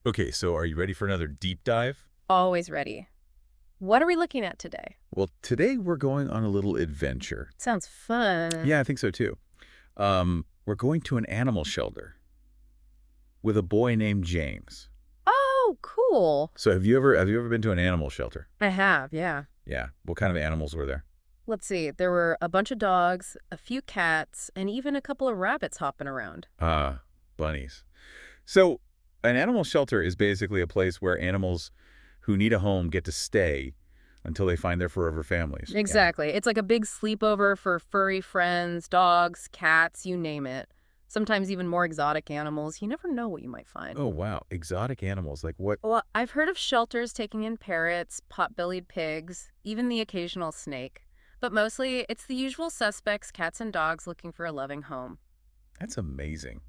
Okay, so are you ready for another deep dive? Always ready. What are we looking at today? Well, today we're going on a little adventure. Sounds fun. Yeah, I think so too. We're going to an animal shelter with a boy named James. Oh, cool. So have you ever been to an animal shelter? I have, yeah. Yeah. What kind of animals were there? Let's see. There were a bunch of dogs, a few cats, and even a couple of rabbits hopping around. Bunnies. So an animal shelter is basically a place where animals who need a home get to stay until they find their forever families. Yeah. Exactly. It's like a big sleepover for furry friends, dogs, cats, you name it. Sometimes even more exotic animals. You never know what you might find. Oh, wow. Exotic animals. Like what? Well, I've heard of shelters taking in parrots, pot-bellied pigs, even the occasional snake. But mostly, it's the usual suspects, cats and dogs looking for a loving home. That's amazing.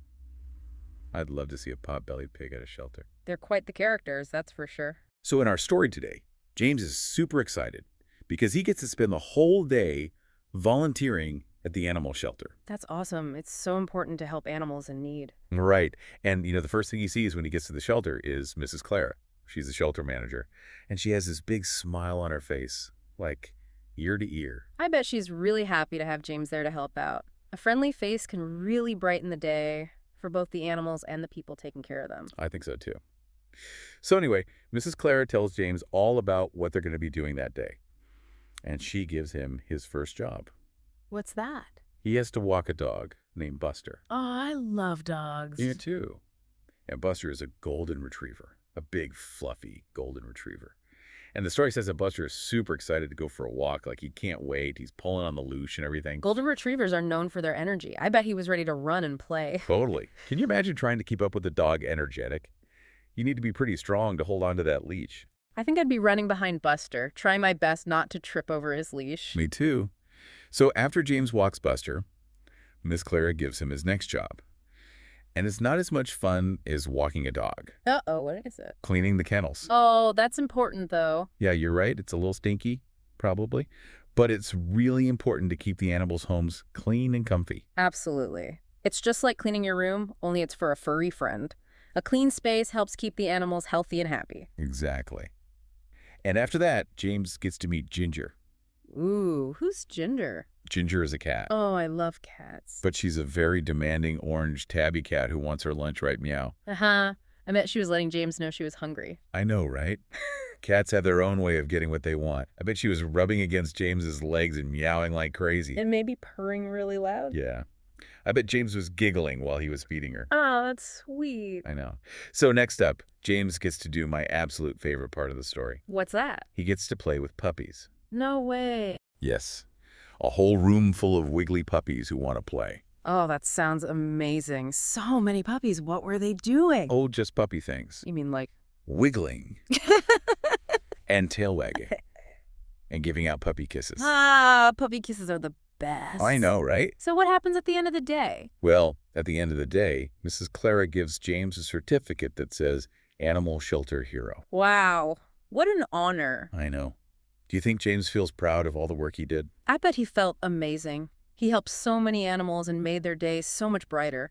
I'd love to see a pot-bellied pig at a shelter. They're quite the characters, that's for sure. So in our story today, James is super excited because he gets to spend the whole day volunteering at the animal shelter. That's awesome. It's so important to help animals in need. Right. And, the first thing he sees when he gets to the shelter is Mrs. Clara. She's the shelter manager. And she has this big smile on her face, like ear to ear. I bet she's really happy to have James there to help out. A friendly face can really brighten the day for both the animals and the people taking care of them. I think so, too. So anyway, Mrs. Clara tells James all about what they're going to be doing that day. And she gives him his first job. What's that? He has to walk a dog named Buster. Oh, I love dogs. You too. And Buster is a golden retriever, a big, fluffy golden retriever. And the story says that Buster is super excited to go for a walk. Like, he can't wait. He's pulling on the leash and everything. Golden retrievers are known for their energy. I bet he was ready to run and play. Totally. Can you imagine trying to keep up with a dog energetic? You need to be pretty strong to hold on to that leash. I think I'd be running behind Buster, trying my best not to trip over his leash. Me too. So after James walks Buster, Miss Clara gives him his next job. And it's not as much fun as walking a dog. Uh-oh, what is it? Cleaning the kennels. Oh, that's important, though. Yeah, you're right. It's a little stinky, probably. But it's really important to keep the animals' homes clean and comfy. Absolutely. It's just like cleaning your room, only it's for a furry friend. A clean space helps keep the animals healthy and happy. Exactly. And after that, James gets to meet Ginger. Ooh, who's Ginger? Ginger is a cat. Oh, I love cats. But she's a very demanding orange tabby cat who wants her lunch right meow. Uh-huh. I bet she was letting James know she was hungry. I know, right? Cats have their own way of getting what they want. I bet she was rubbing against James's legs and meowing like crazy. And maybe purring really loud. Yeah. I bet James was giggling while he was feeding her. Oh, that's sweet. I know. So next up, James gets to do my absolute favorite part of the story. What's that? He gets to play with puppies. No way. Yes. A whole room full of wiggly puppies who want to play. Oh, that sounds amazing. So many puppies. What were they doing? Oh, just puppy things. You mean like... Wiggling. And tail wagging. And giving out puppy kisses. Puppy kisses are the best. I know, right? So what happens at the end of the day? Well, at the end of the day, Mrs. Clara gives James a certificate that says Animal Shelter Hero. Wow. What an honor. I know. Do you think James feels proud of all the work he did? I bet he felt amazing. He helped so many animals and made their days so much brighter.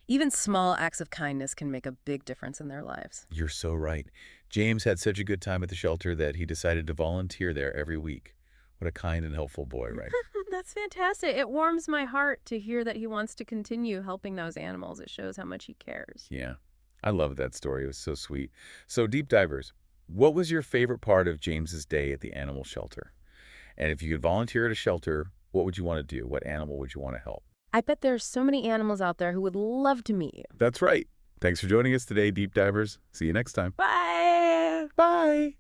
Even small acts of kindness can make a big difference in their lives. You're so right. James had such a good time at the shelter that he decided to volunteer there every week. What a kind and helpful boy, right? That's fantastic. It warms my heart to hear that he wants to continue helping those animals. It shows how much he cares. Yeah. I love that story. It was so sweet. So, deep divers, what was your favorite part of James's day at the animal shelter? And if you could volunteer at a shelter, what would you want to do? What animal would you want to help? I bet there's so many animals out there who would love to meet you. That's right. Thanks for joining us today, deep divers. See you next time. Bye! Bye.